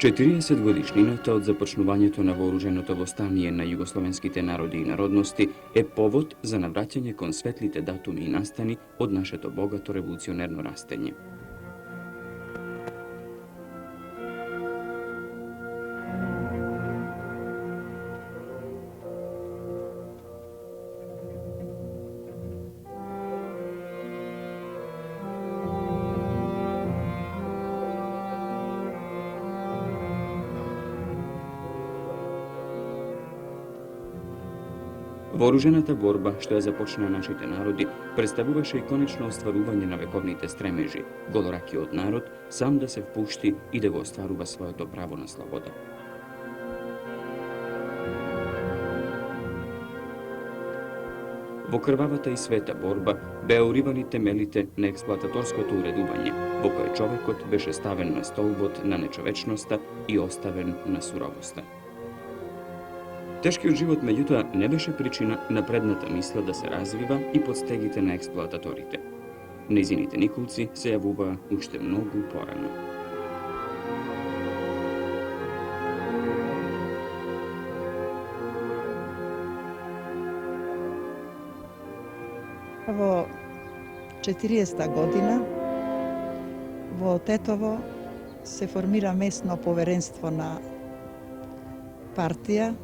40-годишнината од започнувањето на вооруженото востание на југословенските народи и народности е повод за навраќање кон светлите датуми и настани од нашето богато револуционерно растење. Вооружената борба, што ја започнаа нашите народи, представуваше и конечно остварување на вековните стремежи, голоракиот народ сам да се впушти и да го остварува своето право на слобода. Во крвавата и света борба беа уривани темелите на експлоататорското уредување, во кое човекот беше ставен на столбот на нечовечноста и оставен на суровоста. Тешкиот живот, меѓутоа, не беше причина на предната мисла да се развива и под стегите на експлоататорите. Незините никулци се јавуваа уште многу порано. Во 40-та година во Тетово се формира местно поверенство на партија,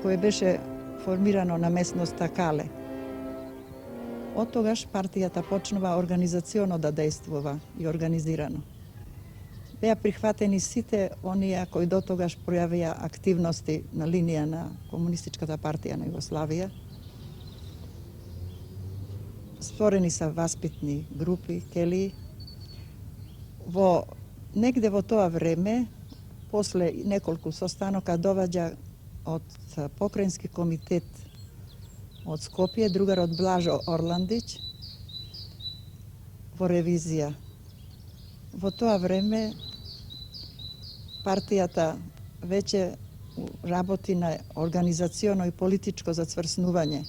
кое беше формирано на местноста Кале. Од тогаш партијата почнува организационо да действува и организирано. Беа прихватени сите оние кои до тогаш пројавија активности на линија на Комунистичката партија на Југославија. Створени са васпитни групи, келии. Негде во тоа време, после неколку состанока, доваѓа од Покрајински комитет од Скопје, другар од Блажо Орландич, во ревизија. Во тоа време партијата веќе работи на организационо и политичко зацврснување,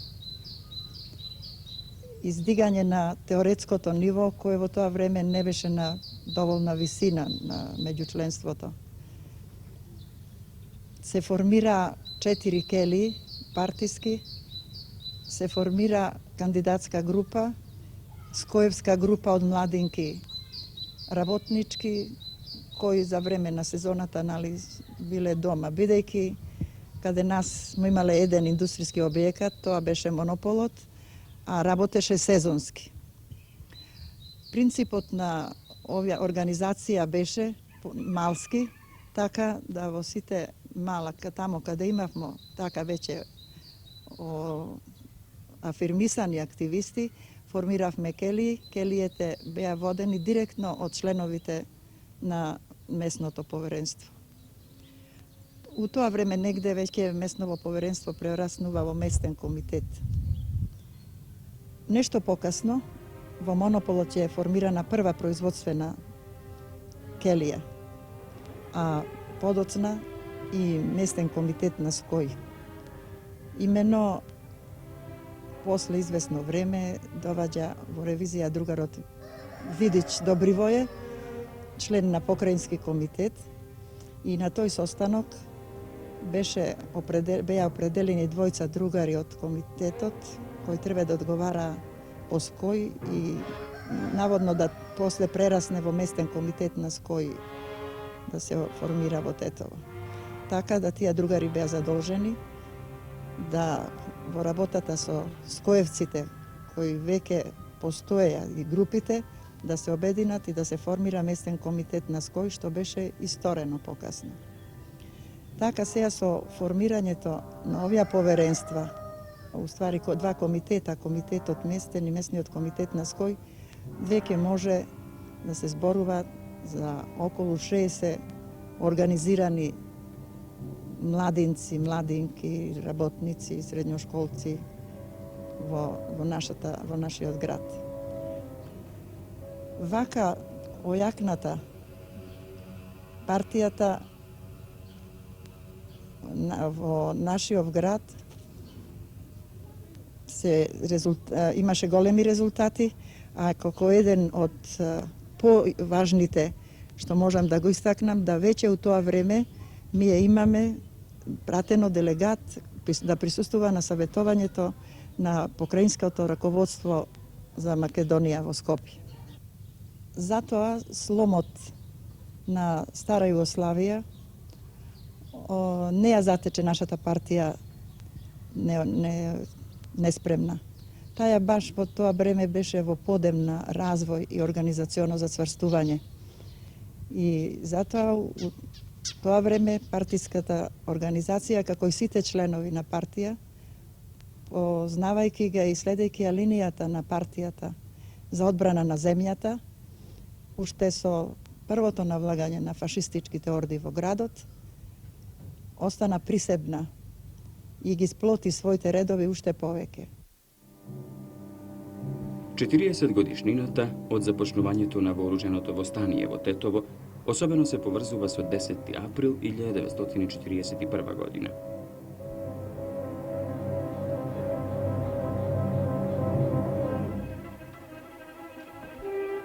издигање на теоретското ниво, кое во тоа време не беше на доволна висина на меѓучленството. Се формира 4 кели партиски, се формира кандидатска група, Скоевска група од младинки работнички, кои за време на сезоната биле дома, бидејќи каде нас сме имале еден индустријски објекат, тоа беше монополот, а работеше сезонски. Принципот на оваа организација беше малски, така да во сите малака, тамо каде имавме така веќе афирмисани активисти, формиравме келии. Келиите беа водени директно од членовите на местното поверенство. У тоа време негде веќе местново поверенство прераснува во местен комитет. Нешто покасно, во монополот е формирана прва производствена келија, а подоцна и местен комитет на Ској. Имено, после известно време, доваѓа во ревизија другарот Видич Добривоје, член на Покрајински комитет, и на тој состанок беа определени двојца другари од комитетот, кој треба да одговара по Ској и наводно да после прерасне во местен комитет на Ској да се формира во Тетово. Така да тие другари беа задолжени да во работата со скоевците кои веќе постоеја и групите да се обединат и да се формира местен комитет на Ској, што беше исторено покасно. Така сега со формирањето на овие поверенства, уствари два комитета, комитетот местен и местниот комитет на Ској, веќе може да се зборува за околу 60 организирани младинци, младинки, работници, средњошколци во нашиот град. Вака ојакната партијата во нашиот град имаше големи резултати, а како еден од поважните што можам да го истакнам, да веќе у тоа време ние имаме пратено делегат да присуствува на саветувањето на покраинското раководство за Македонија во Скопје. Затоа сломот на Стара Југославија не ја затече нашата партија неспремна. Таја баш во тоа време беше во подем на развој и организационо зацврстување. И затоа у тоа време партиската организација, како и сите членови на партија, познавајќи га и следејќи ја линијата на партијата за одбрана на земјата, уште со првото навлагање на фашистичките орди во градот, остана присебна и ги сплоти своите редови уште повеќе. 40 годишнината од започнувањето на вооруженото востание во Тетово особено се поврзува со 10. април 1941 година.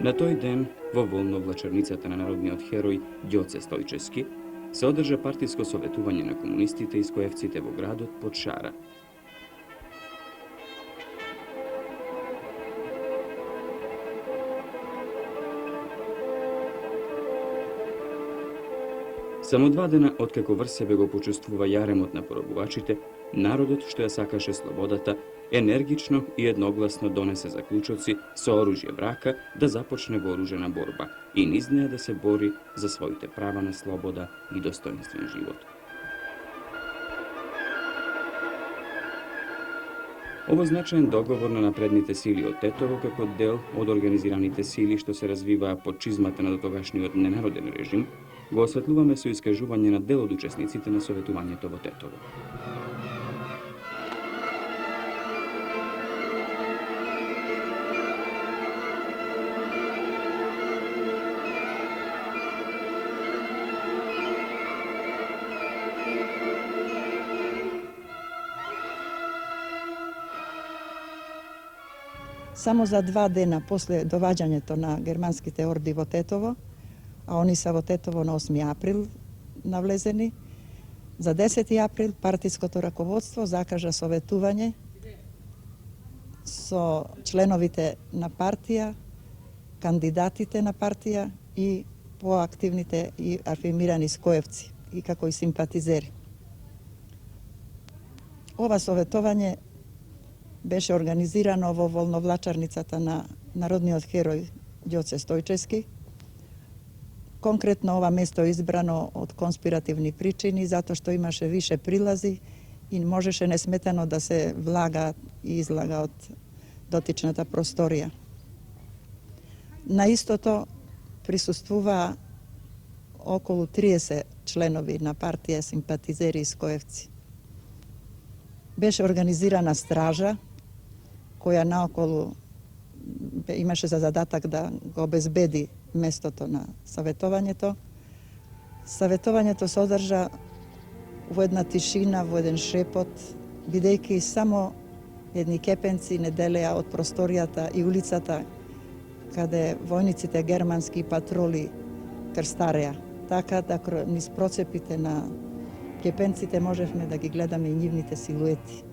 На тој ден, во волновлачарницата на народниот херој Ѓоце Стојчевски, се одржа партиско советување на комунистите и скоевците во градот под Шара. Само 2 дена откако врз себе го почувствува јаремот на поробувачите, народот што ја сакаше слободата, енергично и едногласно донесе заклучоци со оружје в рака да започне вооружена борба и низ неа да се бори за своите права на слобода и достоинствен живот. Ово значаен договор на напредните сили од Тетово како дел од организираните сили што се развиваа под чизмата на дотогашниот ненароден режим, го осветлуваме со искажување на дел од учесниците на советувањето во Тетово. Само за 2 дена после доваѓањето на германските орди во Тетово, а они се во Тетово на 8 април навлезени, за 10 април партиското раководство закажа советување со членовите на партија, кандидатите на партија и поактивните и афирмирани скоевци, и како и симпатизери. Ова советување беше организирано во волновлачарницата на народниот херој Ѓоце Стојчевски. Конкретно ова место е избрано од конспиративни причини, затоа што имаше више прилази и можеше несметано да се влага и излага од дотичната просторија. На истото присуствуваа околу 30 членови на партија, симпатизери и скоевци. Беше организирана стража, која наоколу имаше за задатак да го обезбеди местото на саветувањето. Саветувањето се одржа во една тишина, во еден шепот, бидејќи само едни кепенци не делеа од просторијата и улицата каде војниците германски патроли крстареа. Така да низ процепите на кепенците можевме да ги гледаме и нивните силуети.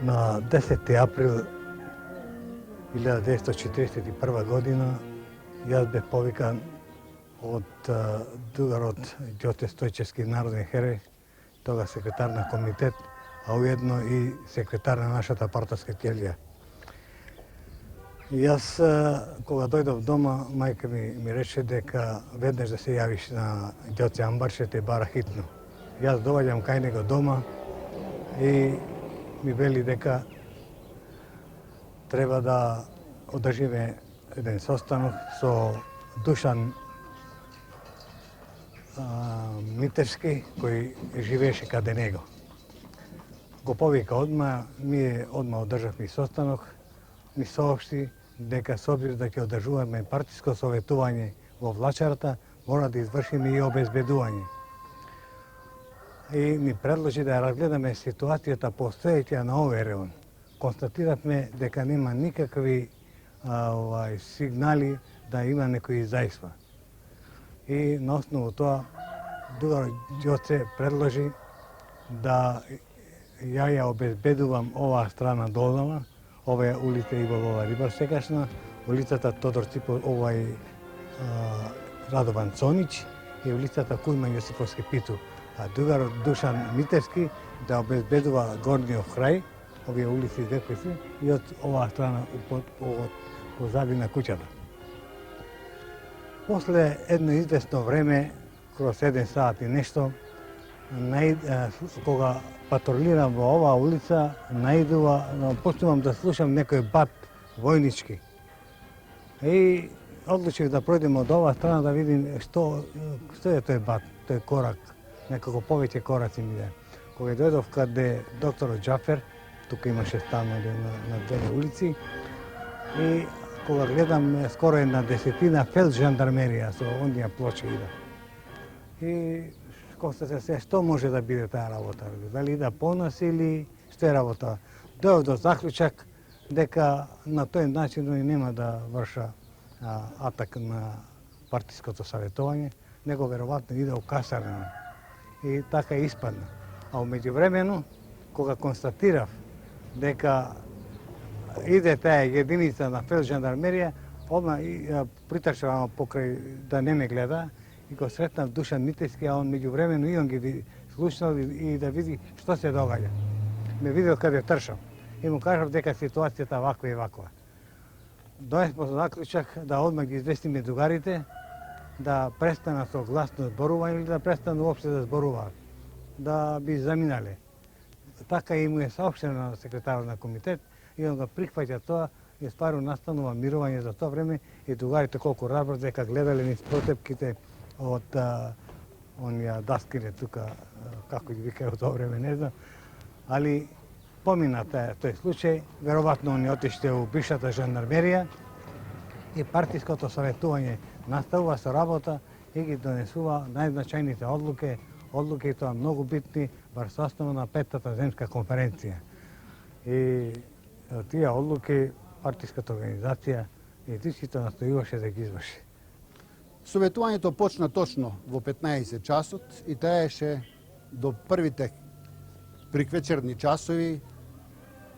На 10. април 1941 година јас бев повикан од другарот Ѓоце Стојчевски, народен херој, тога секретар на комитет, а уедно и секретар на нашата партиска ќелија. Јас, кога дојдов дома, мајка ми рече дека веднаш да се јавиш на Ѓоце Амбарше, те бара хитно. Јас доаѓам кај него дома и ми вели дека треба да одржиме еден состанок со Душан Митевски, кој живееше каде него. Го повика одма, ние одма одржавме состанок, ми соопшти дека со обзир да ќе одржуваме партиско советување во Влачарата, мора да извршиме и обезбедување. И ми предложи да разгледаме ситуацијата постоеќа на овој район. Констатиравме дека нема никакви сигнали да има некои зајства. И на основу тоа Дугаро Ѓоце предложи да ја обезбедувам оваа страна долнава, оваа улица Иволова Рибар сегашна, улицата Тодор Ципов, Радован Цонич и улицата Кујман Јосиповски Питу. А Дугаро Душан Митевски да обезбедува горниот крај, овие улици Деквеси, и од оваа страна позади на куќата. После едно известно време, кроз 1 сат и нешто, кога патрулирам во оваа улица, почнувам да слушам некој бат војнички. И одлучив да пројдем од оваа страна да видим што е тој бат, тој корак, некако повеќе кораци ми да. Кога дојдов каде докторот Џафер, тука имаше стан на 2 улици, и кога гледам скоро една 10 фелд жандармерија со оние плочи ида. И констатира се што може да биде таа работа, дали ида понос или што е работа. Дојдов до заклучак дека на тој начин и нема да врша атак на партиското саветување, него веројатно иде у касарна. И така испадна. А меѓувремено, кога констатирав дека иде таа единица на фелд жандармерија, одма притрчав покрај да не ме гледа и го сретнав Душан Митевски, а он меѓувремено и он ги слушнал и да види што се догаѓа. Ме видел каде тршам и му кажав дека ситуацијата ваква и ваква. Дојдовме со заклучак да одма ги известиме другарите да престанат со гласно зборување или да престанат уопште да зборуваат, да би заминале. Така и му е соопштено на секретарот на комитет и он го прихваќа тоа и стварно настанува мирување за тоа време и другарите колку разбрат дека гледале низ протепките од онија даските тука, како ги викаја од тоа време, не знам, али помина тој случај, веројатно они отиште у бившата жандармерија и партиското советување наставува со работа и ги донесува најзначајните одлуки тоа многу битни врз основа на 5-та земска конференција. И тие одлуки партиската организација и дичките настојуваше да ги изврши. Советувањето почна точно во 15 часот и траеше до првите приквечерни часови,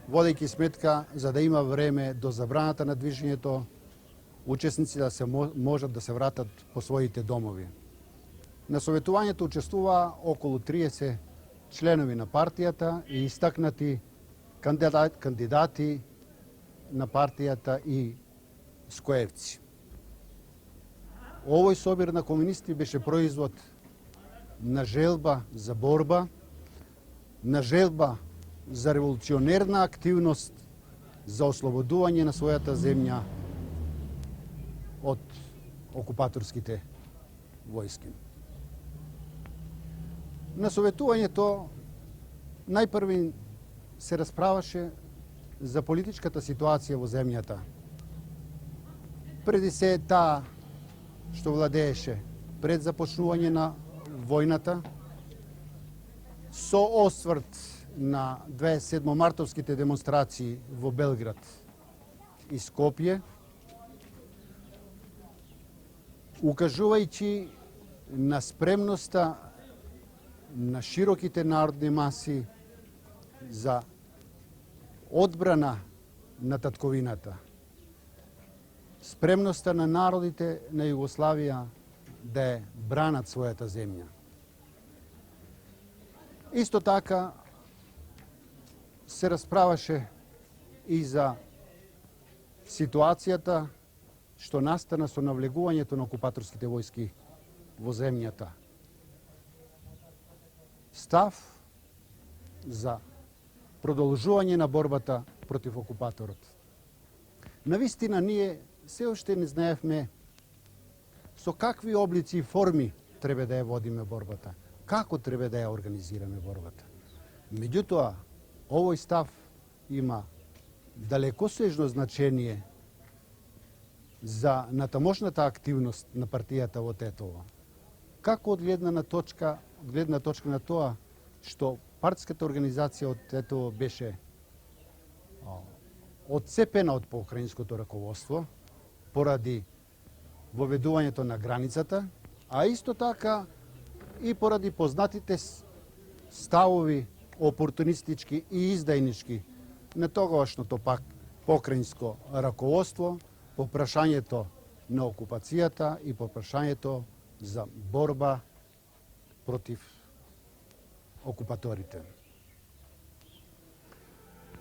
водејќи сметка за да има време до забраната на движењето, учесници да се можат да се вратат по своите домови. На советувањето учествува околу 30 членови на партијата и истакнати кандидати на партијата и скоевци. Овој собир на комунисти беше производ на желба за борба, на желба за револуционерна активност за ослободување на својата земја од окупаторските војски. На советувањето најпрви се расправаше за политичката ситуација во земјата. Преди се таа што владееше пред започнување на војната, со осврт на 27-мартовските демонстрации во Белград и Скопје, укажувајќи на спремноста на широките народни маси за одбрана на татковината, спремноста на народите на Југославија да ја бранат својата земја. Исто така се расправаше и за ситуацијата што настана со навлегувањето на окупаторските војски во земјата. Став за продолжување на борбата против окупаторот. Навистина, ние се уште не знаевме со какви облици и форми треба да ја водиме борбата, како треба да ја организираме борбата. Меѓутоа, овој став има далекосежно значение за натамошната активност на партијата во Тетово. Како од гледна точка на тоа што партиската организација од Тетово беше одцепена од покраинското раководство поради воведувањето на границата, а исто така и поради познатите ставови опортунистички и издајнички на тогавашното пак покраинско раководство по прашањето на окупацијата и по прашањето за борба против окупаторите.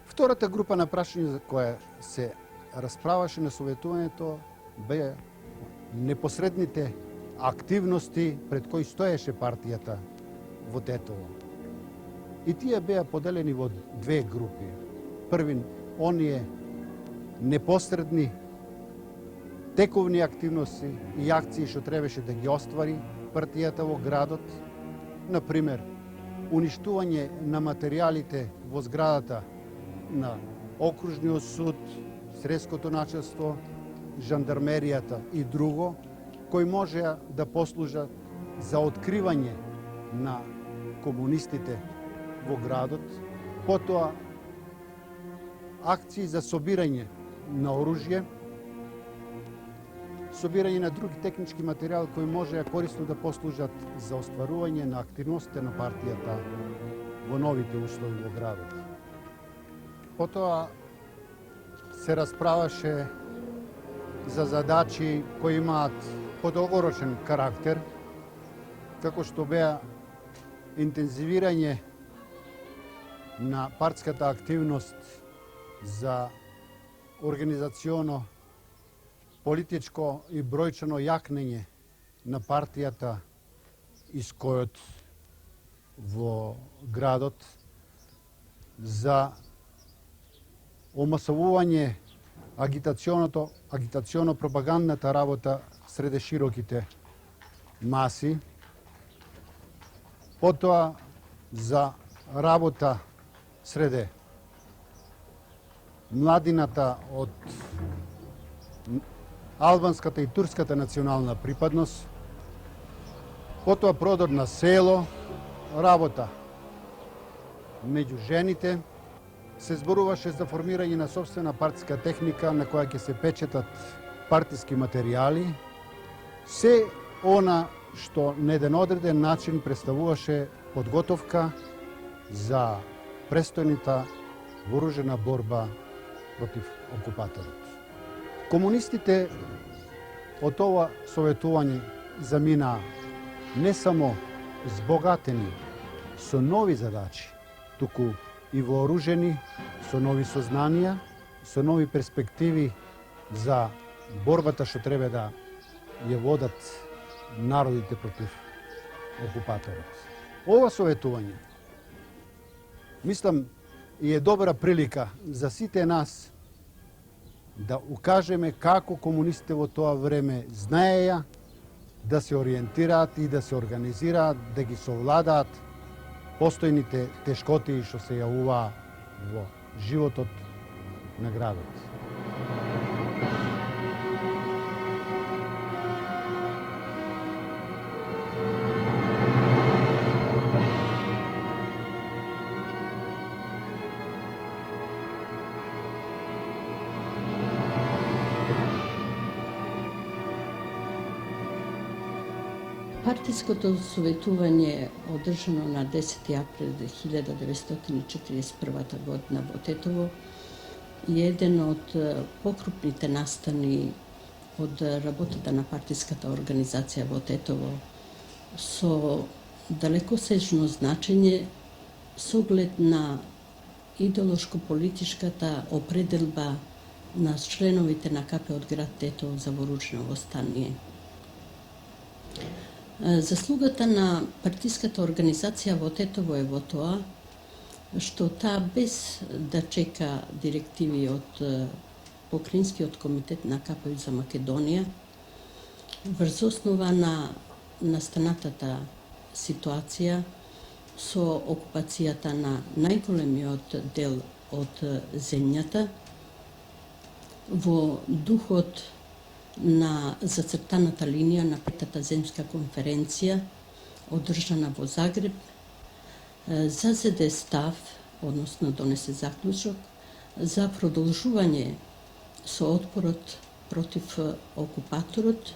Втората група на прашања за која се расправаше на советувањето беа непосредните активности пред кои стоеше партијата во Тетово. И тие беа поделени во две групи. Први, оние непосредни тековни активности и акции што требаше да ги оствари партијата во градот, например, уништување на материјалите во зградата на Окружниот суд, Средското начелство, жандармеријата и друго, кои можеа да послужат за откривање на комунистите во градот, потоа акции за собирање на оружје, собирање на други технички материјали кои можеа корисно да послужат за остварување на активностите на партијата во новите услови во градот. Потоа се расправаше за задачи кои имаат подолгорочен карактер, како што беа интензивирање на партиската активност за организационо, политичко и бројчано јакнење на партијата из којот во градот, за омасовување агитационо-пропагандната работа среде широките маси, потоа за работа среде младината од албанската и турската национална припадност, потоа продор на село, работа меѓу жените, се зборуваше за формирање на собствена партиска техника на која ќе се печетат партиски материјали, се она што на еден одреден начин представуваше подготовка за престојната вооружена борба против окупаторот. Комунистите од ова советување заминаа не само збогатени со нови задачи, туку и вооружени со нови сознанија, со нови перспективи за борбата што треба да ја водат народите против окупаторот. Ова советување, мислам, и е добра прилика за сите нас да укажеме како комунистите во тоа време знаеја да се ориентираат и да се организираат, да ги совладаат постојните тешкоти што се јавуваа во животот на градот. Партиското советување одржано на 10. април 1941 година во Тетово е еден од покрупните настани од работата на партиската организација во Тетово со далекосежно значење со оглед на идеолошко-политичката определба на членовите на КП од град Тетово за вооружено востание. Заслугата на партиската организација во Тетово е во тоа што таа без да чека директиви од Покраинскиот комитет на КПУ за Македонија врз основа на настанатата ситуација со окупацијата на најголемиот дел од земјата, во духот на зацртаната линија на Петата земска конференција, одржана во Загреб, зазеде став, односно донесе заклучок, за продолжување со отпорот против окупаторот,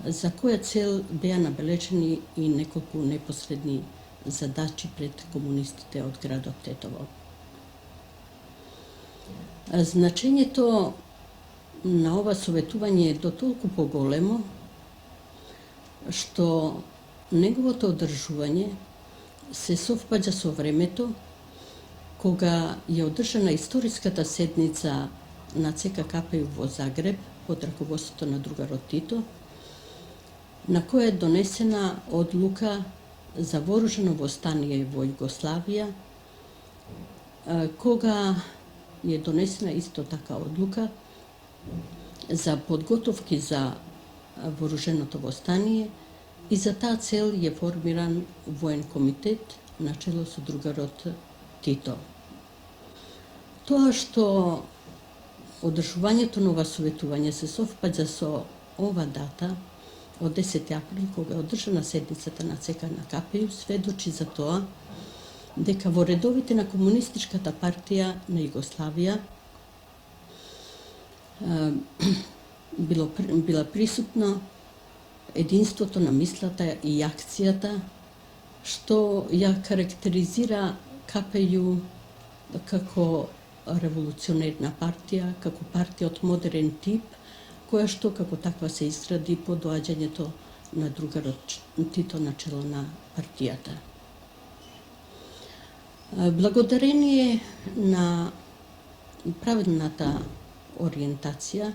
за која цел беа набележени и неколку непосредни задачи пред комунистите од градот Тетово. Значењето на ова советување е дотолку поголемо, што неговото одржување се совпаѓа со времето кога е одржана историската седница на ЦК-КПУ во Загреб под раководството на другарот Тито, на која е донесена одлука за вооружено востание во Југославија, кога е донесена исто така одлука за подготовки за вооруженото востание и за таа цел е формиран воен комитет на чело со другарот Тито. Тоа што одржувањето на ова советување се совпаѓа со ова дата од 10 април, кога е одржана седницата на ЦК на КПУ, сведочи за тоа дека во редовите на Комунистичката партија на Југославија била присутно единството на мислата и акцијата, што ја карактеризира КПУ како револуционерна партија, како партија од модерен тип, која што како таква се изгради по доаѓањето на другарот Тито на чело на партијата. Благодарение на правилната ориентација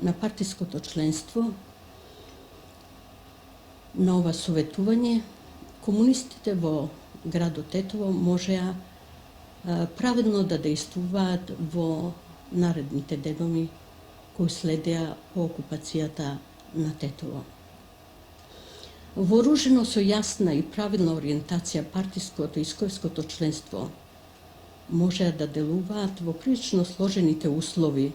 на партиското членство на ова советување, комунистите во градот Тетово можеа правилно да действуваат во наредните денови кои следеа по окупацијата на Тетово. Вооружено со јасна и правилна ориентација партиското и скојското членство можеа да делуваат во прилично сложените услови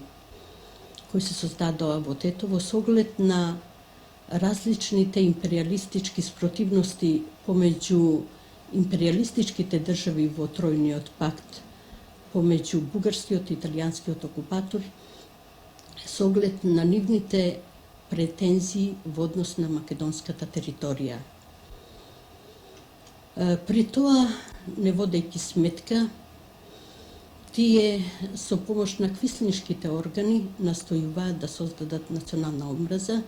кои се создадоа во Тетово со оглед на различните империалистички спротивности помеѓу империалистичките држави во Тројниот пакт, помеѓу бугарскиот и италијанскиот окупатор, со оглед на нивните претензии во однос на македонската територија. При тоа, не водејќи сметка, тие со помош на квислинишките органи настојуваат да создадат национална омраза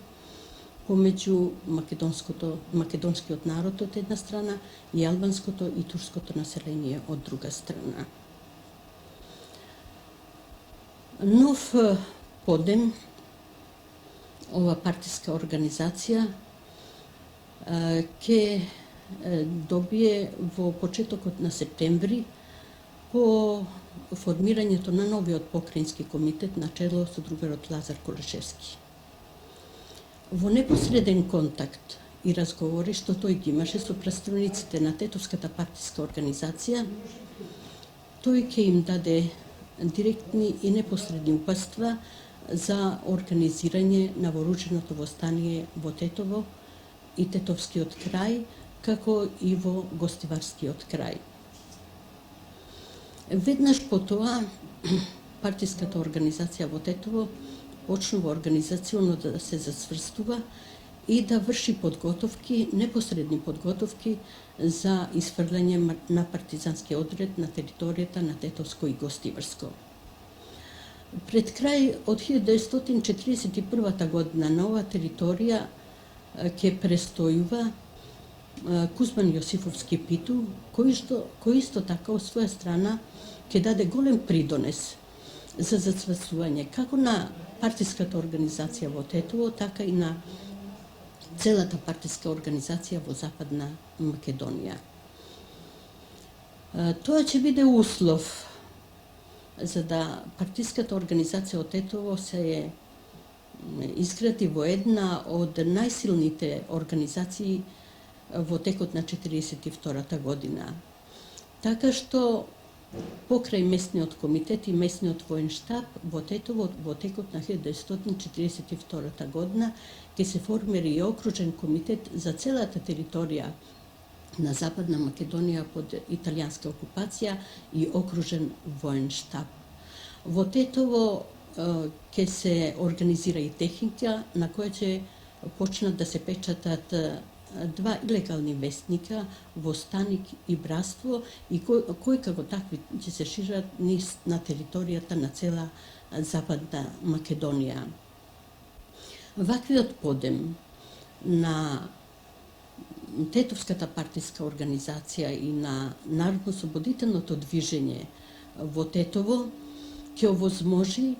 помеѓу македонскиот народ од една страна и албанското и турското население од друга страна. Нов подем ова партиска организација ќе добие во почетокот на септември по формирањето на новиот покраински комитет на чело со другарот Лазар Колешевски. Во непосреден контакт и разговори што тој ги имаше со претставниците на Тетовската партиска организација, тој ќе им даде директни и непосредни упатства за организирање на вооруженото востание во Тетово и Тетовскиот крај, како и во Гостиварскиот крај. Веднаш по тоа, партиската организација во Тетово почнува организационно да се засврстува и да врши подготовки, непосредни подготовки за изфрлање на партизански одред на територијата на Тетовско и Гостиварско. Пред крај од 1941 година на оваа територија ќе престојува Кузман Јосифовски Питу, кој исто така од своја страна ќе даде голем придонес за зацврстување како на партиската организација во Тетово, така и на целата партиска организација во Западна Македонија. Тоа ќе биде услов за да партиската организација од Тетово се изгради во една од најсилните организации во текот на 1942 година. Така што покрај местниот комитет и местниот воен штаб во Тетово во текот на 1942 година ќе се формира и окружен комитет за целата територија на Западна Македонија под италијанска окупација и окружен воен штаб. Во Тетово ќе се организира и техника на која ќе почнат да се печатат два илегални вестника, Востаник и Братство, и кои како такви ќе се шират низ на територијата на цела Западна Македонија. Ваквиот подем на Тетовската партиска организација и на Народно-слободителното движење во Тетово ќе овозможи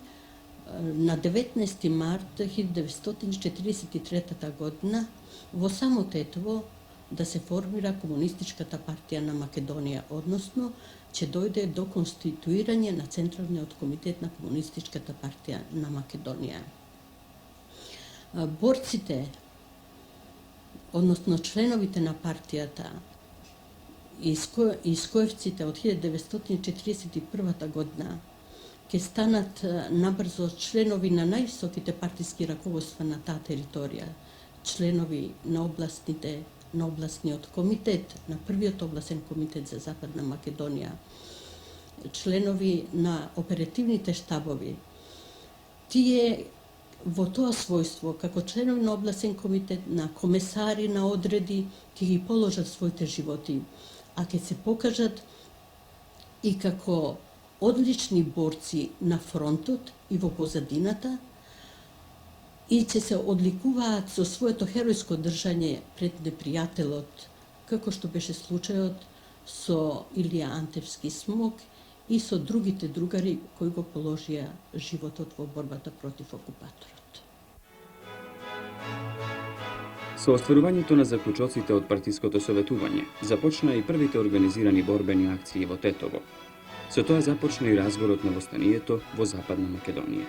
на 19 март 1943 година во само Тетово да се формира Комунистичката партија на Македонија, односно ќе дојде до конституирање на Централниот комитет на Комунистичката партија на Македонија. Борците, односно членовите на партијата и скоевците од 1941 година ќе станат набрзо членови на највисоките партиски раководства на таа територија, членови на областниот комитет, на првиот областен комитет за Западна Македонија, членови на оперативните штабови. Тие во тоа својство, како членови на областен комитет, на комесари на одреди, ќе ги положат своите животи, а ќе се покажат и како одлични борци на фронтот и во позадината, и ќе се одликуваат со своето херојско држање пред непријателот, како што беше случајот со Илија Антевски Смок и со другите другари кои го положија животот во борбата против окупаторот. Со остварувањето на заклучоците од партиското советување започна и првите организирани борбени акции во Тетово. Со тоа започна и разгорот на востанието во Западна Македонија.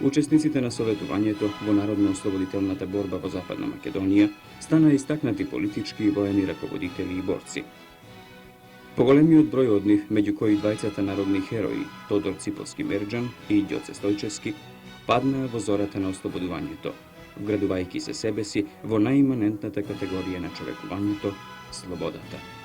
Учесниците на советувањето во Народно-ослободителната борба во Западна Македонија стана истакнати политички и воени раководители и борци. Поголемиот број од нив, меѓу кои двајцата народни херои Тодор Циповски Мерџан и Ѓоце Стојчевски, паднаа во зората на ослободувањето, вградувајќи се себе си во најиманентната категорија на човекувањето – слободата.